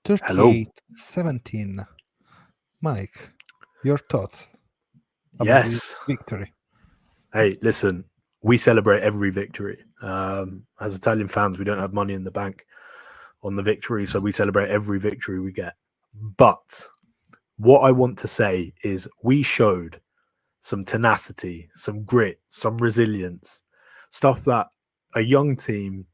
Hello. 38-17. Mike, your thoughts about this Yes. victory? Hey, listen, we celebrate every victory. As Italian fans, we don't have money in the bank on the victory, so we celebrate every victory we get. But what I want to say is we showed some tenacity, some grit, some resilience, stuff that a young team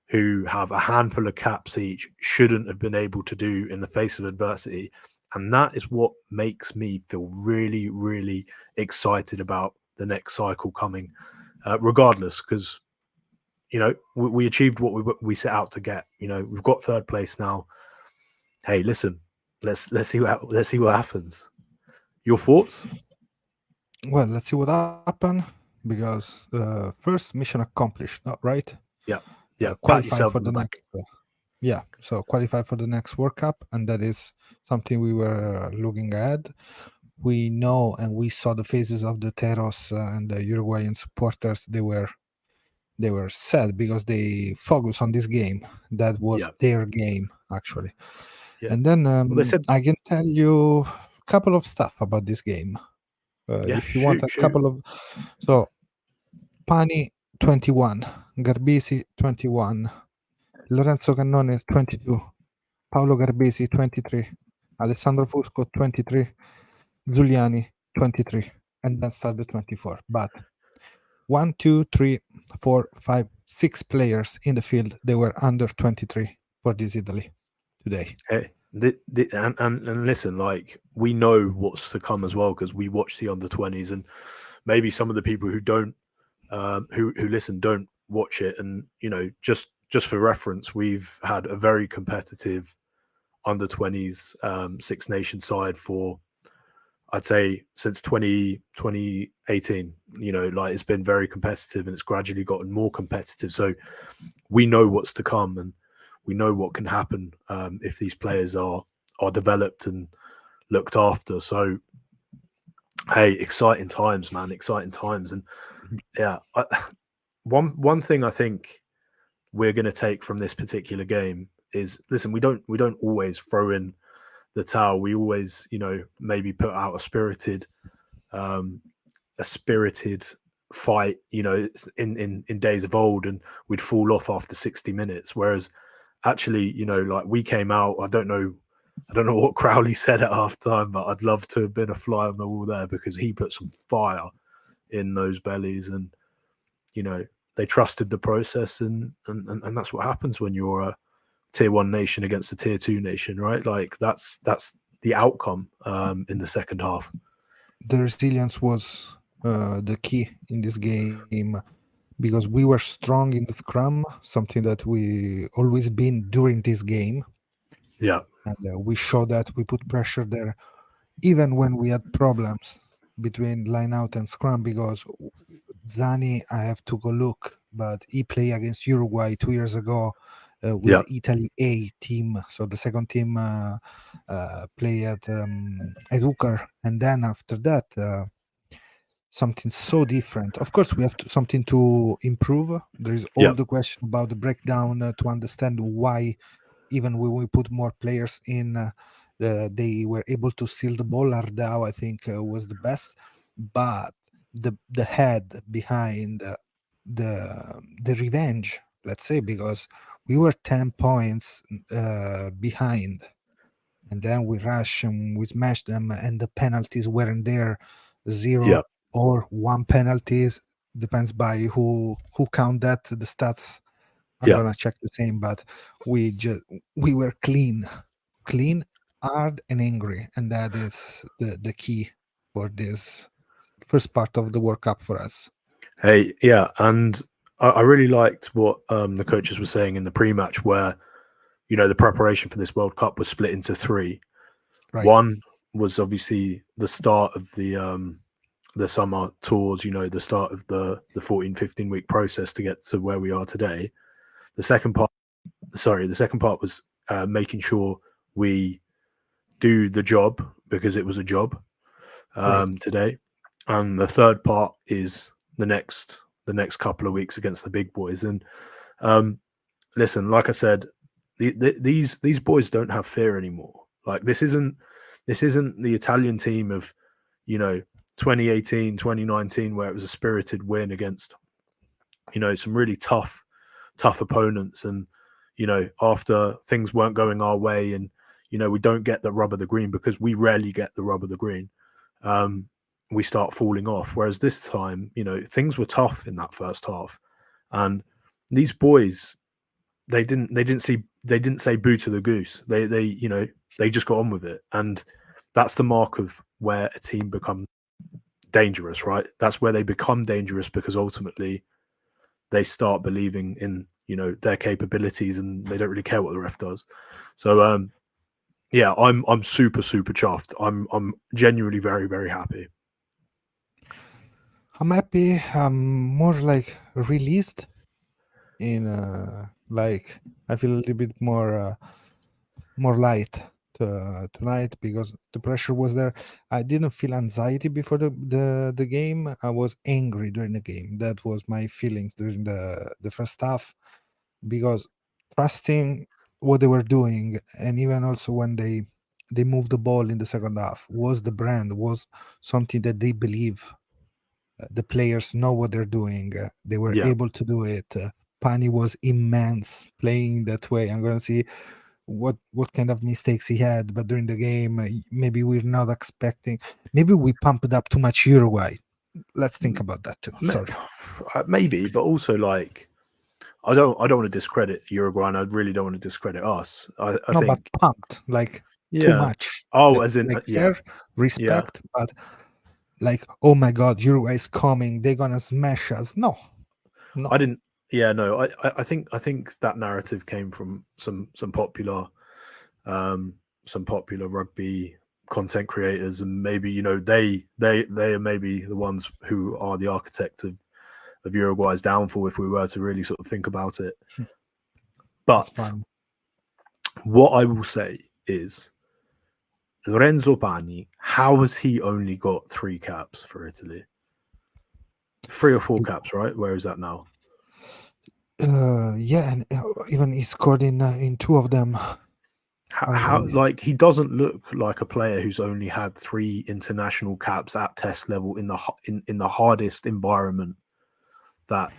who have a handful of caps each shouldn't have been able to do in the face of adversity. And that is what makes me feel really, really excited about the next cycle coming, regardless, because we achieved what we set out to get. We've got third place now. Hey, listen, let's see what happens. Your thoughts? Well, let's see what happened because first mission accomplished, right? Yeah, yeah. Pat Qualify for yourself on the the back. next. Yeah, so qualify for the next World Cup, and that is something we were looking at. We know and we saw the faces of the Teros and the Uruguayan supporters. They were sad because they focus on this game. That was Yeah, their game actually. yeah. And then Well, they said, I can tell you a couple of stuff about this game. yeah, If you want shoot, a shoot. couple of, so Pani 21, Garbisi 21, Lorenzo Cannone 22, Paolo Garbesi 23, Alessandro Fusco 23, Giuliani 23, and then started 24. But 1, 2, 3, 4, 5, 6 players in the field, they were under 23 for this Italy today. Hey, and listen, like we know what's to come as well because we watch the under 20s, and maybe some of the people who don't, who listen, don't watch it. And just for reference, we've had a very competitive under 20s Six Nation side for, I'd say, since 2018. Like it's been very competitive, and it's gradually gotten more competitive. So we know what's to come, and we know what can happen if these players are developed and looked after. So hey, exciting times, man, exciting times. And yeah, one thing I think we're going to take from this particular game is, listen, we don't always throw in the towel. We always, maybe put out um, a spirited fight, in days of old, and we'd fall off after 60 minutes. Whereas actually, like we came out, I don't know what Crowley said at halftime, but I'd love to have been a fly on the wall there because he put some fire in those bellies, and you know they trusted the process, and that's what happens when you're a tier one nation against a tier two nation, right? Like that's the outcome in the second half. The resilience was the key in this game because we were strong in the scrum, something that we always been during this game, Yeah, and we showed that we put pressure there even when we had problems between line out and scrum because Zani, I have to go look, but he played against Uruguay 2 years ago with yeah, the Italy A team. So the second team play at Ucar, and then after that, something so different. Of course, we have something to improve. There is all yeah, the question about the breakdown to understand why, even when we put more players in, they were able to steal the ball. Ardao, I think, was the best, but the head behind the revenge, let's say, because we were 10 points behind, and then we rush and we smash them, and the penalties weren't there. yeah, Zero or one penalties, depends by who count that the stats. I'm yeah. gonna check the same, but we were clean, hard, and angry, and that is the key for this first part of the World Cup for us. Hey, yeah, and I really liked what the coaches were saying in the pre-match, where the preparation for this World Cup was split into three. Right. One was obviously the start of the summer tours, the start of the 14-15 week process to get to where we are today. The second part, sorry, the second part was making sure we do the job because it was a job Right. today. And the third part is the next couple of weeks against the big boys. And listen, like I said, these boys don't have fear anymore. Like this isn't the Italian team of, 2018, 2019, where it was a spirited win against, some really tough opponents. And, after things weren't going our way and, we don't get the rub of the green, because we rarely get the rub of the green. We start falling off. Whereas this time, things were tough in that first half. And these boys, they didn't say boo to the goose. They just got on with it. And that's the mark of where a team becomes dangerous, right? That's where they become dangerous, because ultimately they start believing in, their capabilities, and they don't really care what the ref does. So yeah, I'm super chuffed. I'm genuinely very very happy. I'm happy. I'm more like released in like I feel a little bit more light tonight, because the pressure was there. I didn't feel anxiety before the game. I was angry during the game. That was my feelings during the first half, because trusting what they were doing, and even also when they moved the ball in the second half, was the brand, was something that they believe. The players know what they're doing. They were Yeah, able to do it. Pani was immense playing that way. I'm gonna see what kind of mistakes he had, but during the game, maybe we're not expecting. Maybe we pumped up too much Uruguay. Let's think about that too. Sorry. maybe, but also like I don't want to discredit Uruguay, and I really don't want to discredit us. I No, but think pumped like too yeah. much. Oh, as Let's in like yeah, fair yeah. respect, but like, oh my God, Uruguay is coming. They're gonna smash us. No, no. I didn't. Yeah, no. I think that narrative came from some popular rugby content creators, and maybe they are maybe the ones who are the architect of Uruguay's downfall, if we were to really sort of think about it. It's But fun. what I will say is, Lorenzo Pani, how has he only got 3 caps for Italy? 3 or 4 caps, right? Where is that now? Yeah, and even he scored in two of them. How I like he doesn't look like a player who's only had 3 international caps at test level in the hardest environment that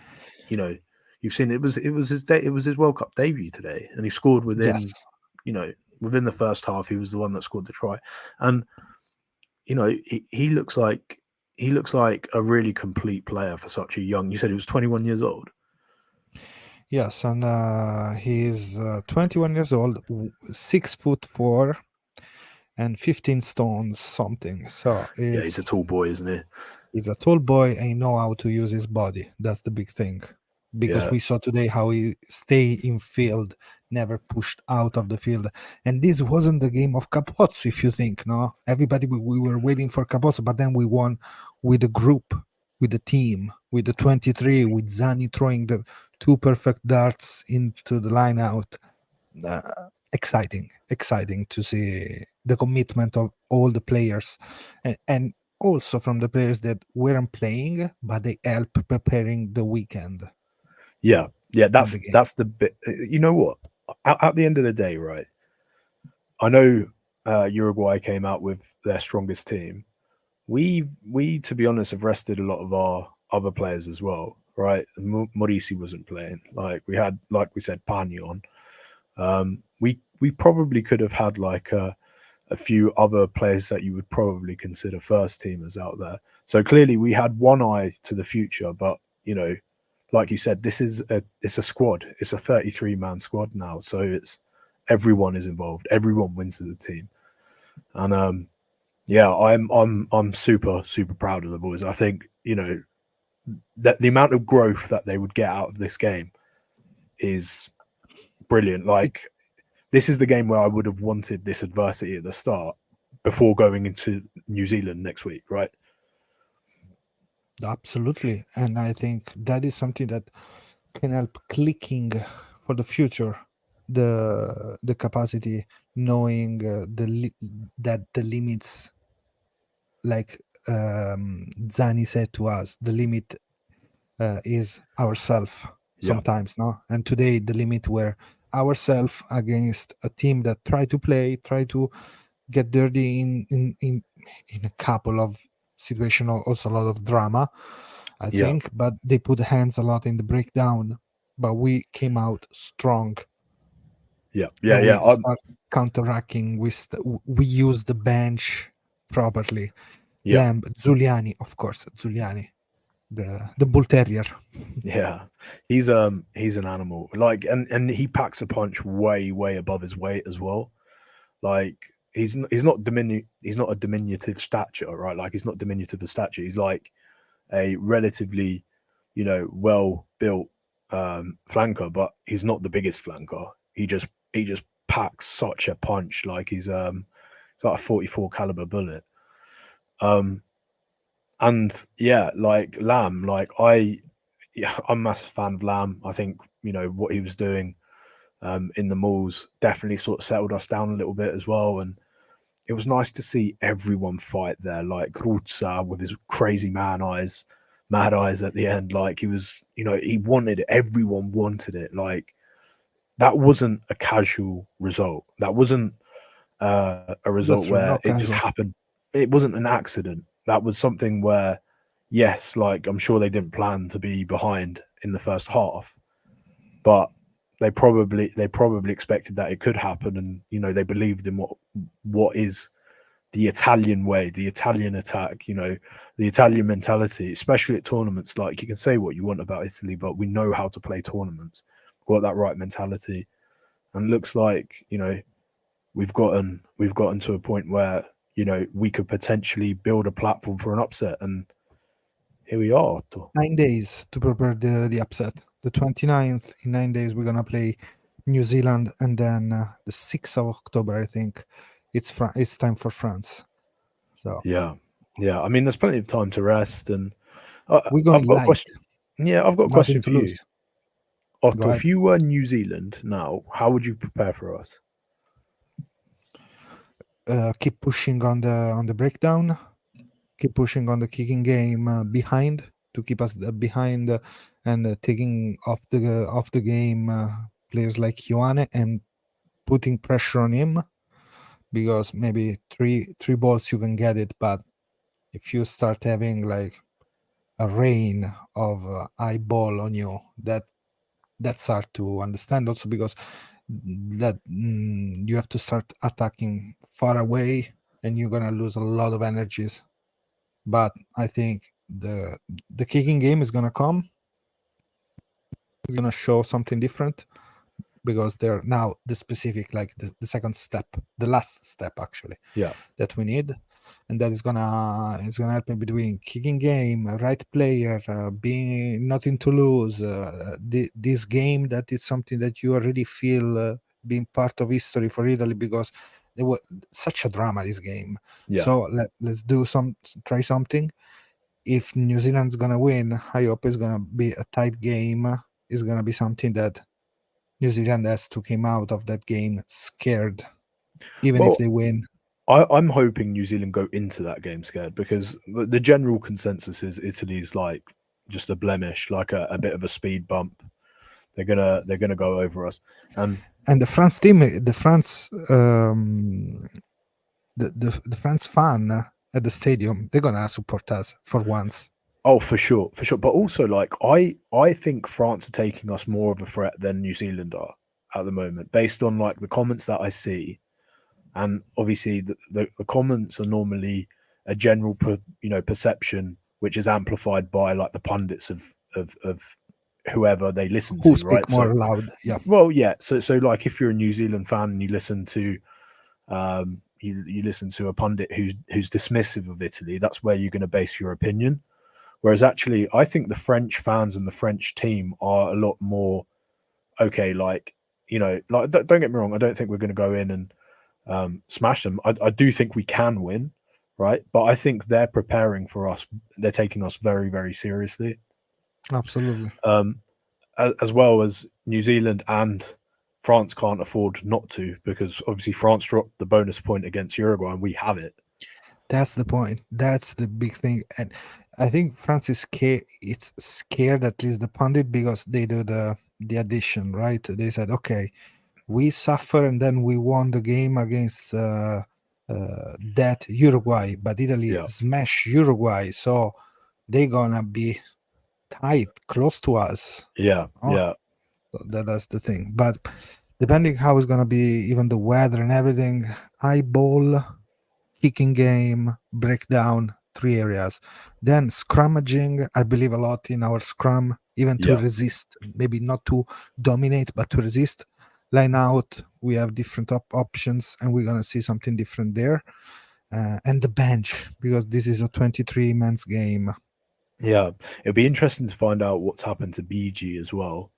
you know you've seen. It was his World Cup debut today, and he scored Yes. within the first half. He was the one that scored the try, and he looks like a really complete player for such a young. You said he was 21 years old. Yes, and he's 21 years old, 6'4" and 15 stones something. So Yeah, he's a tall boy, isn't he? he's a tall boy and he know how to use his body. That's the big thing. Because Yeah, we saw today how he stay in field, never pushed out of the field. And this wasn't the game of Capozzo, if you think, no? Everybody, we were waiting for Capozzo, but then we won with the group, with the team, with the 23, with Zani throwing the two perfect darts into the line out. uh, exciting to see the commitment of all the players, and also from the players that weren't playing but they help preparing the weekend yeah. of That's the game. that's the bit. You know what? At the end of the day, right? I know Uruguay came out with their strongest team. We to be honest have rested a lot of our other players as well, right? Morisi wasn't playing. Like we had, like we said, Pani on. We probably could have had like a few other players that you would probably consider first teamers out there. So clearly we had one eye to the future, but like you said, it's a squad. It's a 33-man squad now, so it's everyone is involved. Everyone wins as a team, and yeah, I'm super proud of the boys. I think that the amount of growth that they would get out of this game is brilliant. It- Like this is the game where I would have wanted this adversity at the start before going into New Zealand next week, right? Absolutely, and I think that is something that can help clicking for the future, the capacity, knowing that the limits, like Zani said to us, the limit is ourself Yeah, sometimes, no? And today the limit were ourselves against a team that try to play, try to get dirty in a couple of situations, also a lot of drama, I Yeah, think, but they put hands a lot in the breakdown. But we came out strong yeah, yeah, and yeah. we start counteracting. We use the bench properly. Yeah, Lamb, Zuliani, of course, Zuliani, the bull terrier. yeah. He's an animal. Like, and he packs a punch way above his weight as well. Like, he's not a diminutive stature, right? Like, he's not diminutive of stature. He's like a relatively, well built flanker, but he's not the biggest flanker. He just packs such a punch. Like, he's like a 44 caliber bullet. Um, and yeah, like Lamb, yeah, I'm a massive fan of Lamb. I think what he was doing in the malls definitely sort of settled us down a little bit as well, and it was nice to see everyone fight there. Like Rutsa with his crazy mad eyes at the end. Like, he was, he wanted it. Everyone wanted it. Like, that wasn't a casual result. That wasn't a result That's true, where not it just casual. happened. It wasn't an accident. That was something where, yes, like, I'm sure they didn't plan to be behind in the first half, but they probably expected that it could happen, and they believed in what is the Italian way, the Italian attack, the Italian mentality, especially at tournaments. Like, you can say what you want about Italy, but we know how to play tournaments. We've got that right mentality, and looks like we've gotten to a point where we could potentially build a platform for an upset, and here we are. 9 days to prepare the upset. The 29th, in 9 days, we're gonna play New Zealand, and then the 6th of October, I think, it's time for France. So Yeah, yeah. I mean, there's plenty of time to rest, and we're I've going got a light, question. Yeah, I've got a nothing question to for you, lose. Go Otto. ahead. If you were New Zealand now, how would you prepare for us? Keep pushing on the breakdown. Keep pushing on the kicking game behind to keep us behind and taking off the game players like Ioane and putting pressure on him, because maybe three balls you can get it, but if you start having like a rain of eyeball on you, that's hard to understand also, because that you have to start attacking far away and you're gonna lose a lot of energies. But I think the kicking game is gonna come. It's gonna show something different, because they're now the specific, like the second step, the last step actually, Yeah, that we need, and that is gonna help me between kicking game, right player, being nothing to lose. This game that is something that you already feel being part of history for Italy, because there was such a drama this game. yeah. So let's try something. If New Zealand's gonna win, I hope it's gonna be a tight game. It's gonna be something that New Zealand has to came out of that game scared, even if Well, they win. I'm hoping New Zealand go into that game scared, because the general consensus is Italy's like just a blemish, like a bit of a speed bump. They're gonna go over us, and And the France team, the France fan at the stadium, they're gonna support us for once. oh, for sure, for sure. But also, like, I think France are taking us more of a threat than New Zealand are at the moment, based on like the comments that I see, and obviously the comments are normally a general perception, which is amplified by like the pundits of whoever they listen Who to, speak right? So, more loud? Yeah, well, yeah. So like, if you're a New Zealand fan and you listen to you listen to a pundit who's dismissive of Italy, that's where you're going to base your opinion. Whereas actually, I think the French fans and the French team are a lot more okay. Like, like, don't get me wrong. I don't think we're going to go in and smash them. I do think we can win, right? But I think they're preparing for us. They're taking us very seriously, absolutely. um, as well as New Zealand and France can't afford not to, because obviously France dropped the bonus point against Uruguay, and we have it. That's the point. That's the big thing. And I think France is scared. It's scared, at least the pundit, because they do the addition, right? They said, okay, we suffer, and then we won the game against that Uruguay, but Italy Yeah, smash Uruguay, so they're gonna be tight, close to us. yeah, Oh, yeah, so that's the thing. But depending how it's gonna be, even the weather and everything, eyeball, kicking game, breakdown, three areas. Then scrummaging, I believe a lot in our scrum, even to yeah, resist, maybe not to dominate, but to resist. Line out, we have different options, and we're gonna see something different there. And the bench, because this is a 23 man's game. yeah. It'll be interesting to find out what's happened to BG as well,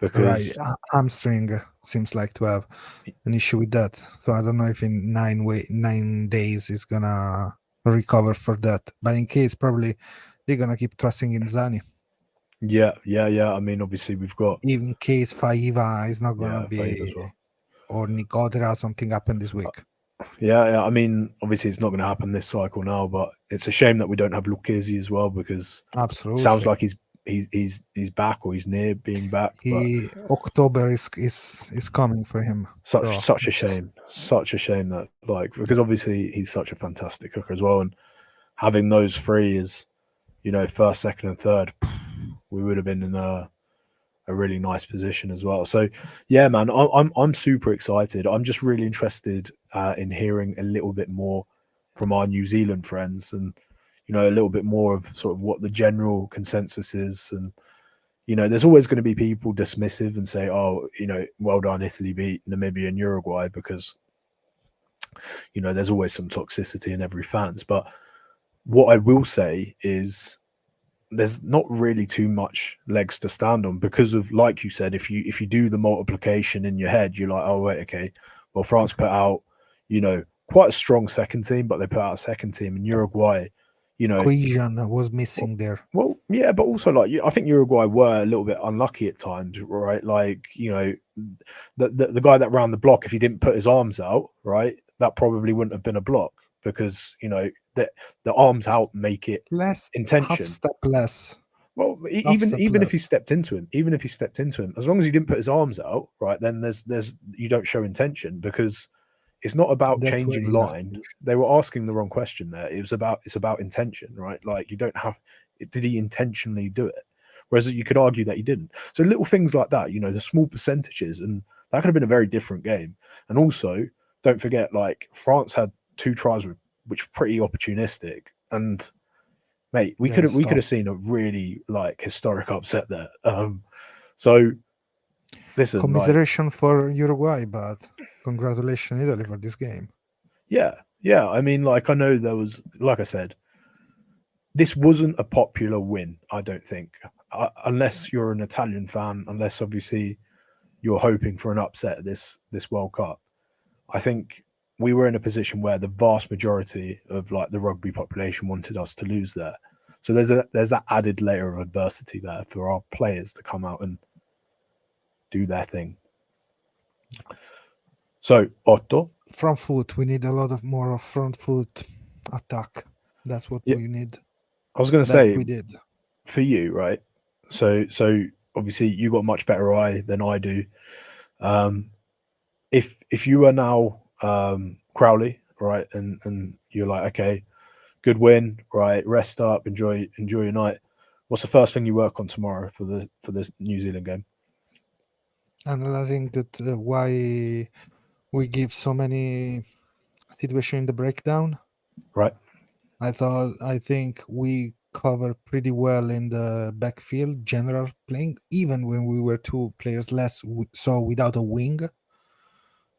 Right, because hamstring seems like to have an issue with that. So I don't know if in 9 days is gonna recover for that. But in case, probably they're gonna keep trusting in Zani. yeah, yeah, yeah. I mean, obviously we've got In case Faiva is not gonna Fave as be, well. or Nicodera, something happened this week. Yeah, yeah. I mean, obviously it's not going to happen this cycle now, but it's a shame that we don't have Lucchesi as well because it sounds Absolutely. like he's back or he's near being back. But October is coming for him. So such a just shame, such a shame that like because obviously he's such a fantastic hooker as well, and having those three as first, second, and third, we would have been in a really nice position as well. So, yeah, man, I'm super excited. I'm just really interested in hearing a little bit more from our New Zealand friends, and a little bit more of sort of what the general consensus is. And there's always going to be people dismissive and say, "Oh, well done, Italy beat Namibia and Uruguay," because there's always some toxicity in every fans. But what I will say is there's not really too much legs to stand on because of like you said, if you do the multiplication in your head, you're like, oh wait, okay, well France put out quite a strong second team, but they put out a second team in Uruguay, you know cohesion was well, missing there. well, yeah, but also like I think Uruguay were a little bit unlucky at times, right? Like the guy that ran the block, if he didn't put his arms out, right, that probably wouldn't have been a block because the arms out make it Less, half intention. step less, Well, half even step even if he less. stepped into him, as long as he didn't put his arms out, right, then there's you don't show intention because it's not about That way changing you have line. They were asking the wrong question there. It's about intention, right? Like you don't have. Did he intentionally do it? Whereas you could argue that he didn't. So little things like that, the small percentages, and that could have been a very different game. And also, don't forget, like France had two tries which were pretty opportunistic, and mate, we that could is have we could stop. have seen a really like historic upset there. So listen, like, Commiseration for Uruguay, but congratulations Italy for this game. yeah, yeah. I mean, like, I know there was, like I said, this wasn't a popular win. I don't think, unless you're an Italian fan, unless obviously you're hoping for an upset this World Cup. I think we were in a position where the vast majority of like the rugby population wanted us to lose there. So there's that added layer of adversity there for our players to come out and do their thing. So Otto, Front foot, we need a lot of more of front foot attack. That's what yeah, we need, I was going to like say we did. for you, right? So obviously you got a much better eye than I do. Um, if you are now Crowley, right, and you're like, okay, good win, right, rest up, enjoy your night. What's the first thing you work on tomorrow for this New Zealand game? And I think that why we give so many situation in the breakdown. Right? I think we cover pretty well in the backfield, general playing, even when we were two players less, so without a wing.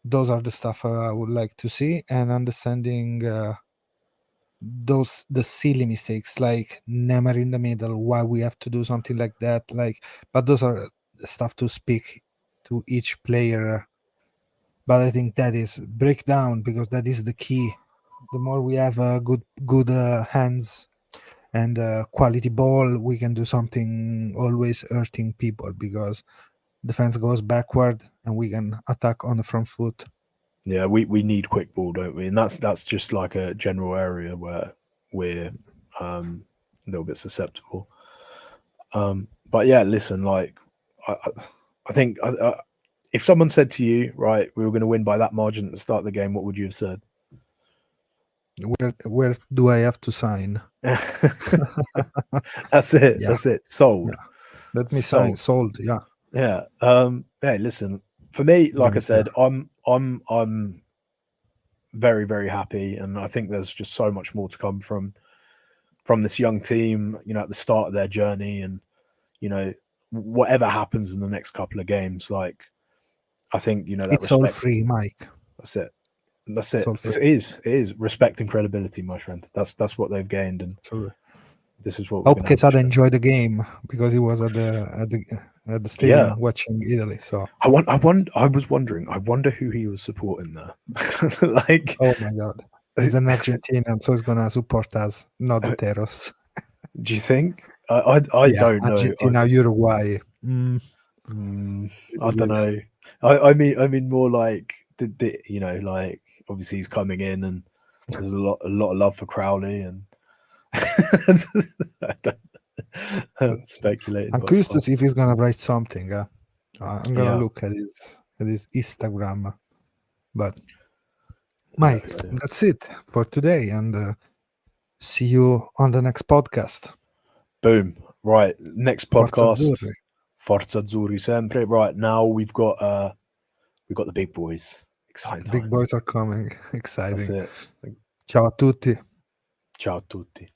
Those are the stuff I would like to see, and understanding the silly mistakes like Nemer in the middle, why we have to do something like that, like, but those are stuff to speak to each player. But I think that is breakdown, because that is the key. The more we have good hands and quality ball, we can do something always hurting people, because defense goes backward and we can attack on the front foot. Yeah, we need quick ball, don't we? And that's just like a general area where we're a little bit susceptible. But yeah, listen, like I, I think if someone said to you, right, we were going to win by that margin at the start of the game, what would you have said? Where do I have to sign? That's it. Yeah, That's it. Sold. yeah. Let me sign. Sold. Sold. Yeah. Yeah. Hey, listen. For me, like I said, I'm very, very happy, and I think there's just so much more to come from this young team. You know, at the start of their journey, and you know, whatever happens in the next couple of games, like I think that It's all respect. free, Mike. That's it. That's It's it. all free. It is respect and credibility, my friend. That's what they've gained, and So, this is what we're hope going to have to Quesada show. enjoyed the game because he was at the stadium Yeah. watching Italy. So, I was wondering. I wonder who he was supporting there. Like, oh my God, he's an Argentinian, so he's gonna support us, not the Teros. do you think? I Yeah, don't know. Argentina, Uruguay. I don't know. I mean more like like obviously he's coming in, and there's a lot of love for Crowley, and I'm speculating, I'm but curious to see if he's gonna write something. I'm gonna yeah. look at his Instagram. But Yeah, Mike, that's it for today, and see you on the next podcast. Boom. Right. Next Forza podcast. Azzurri. Forza Azzurri sempre. Right now we've got the big boys. Exciting Big times. boys are coming. That's Exciting. it. Ciao a tutti. Ciao a tutti.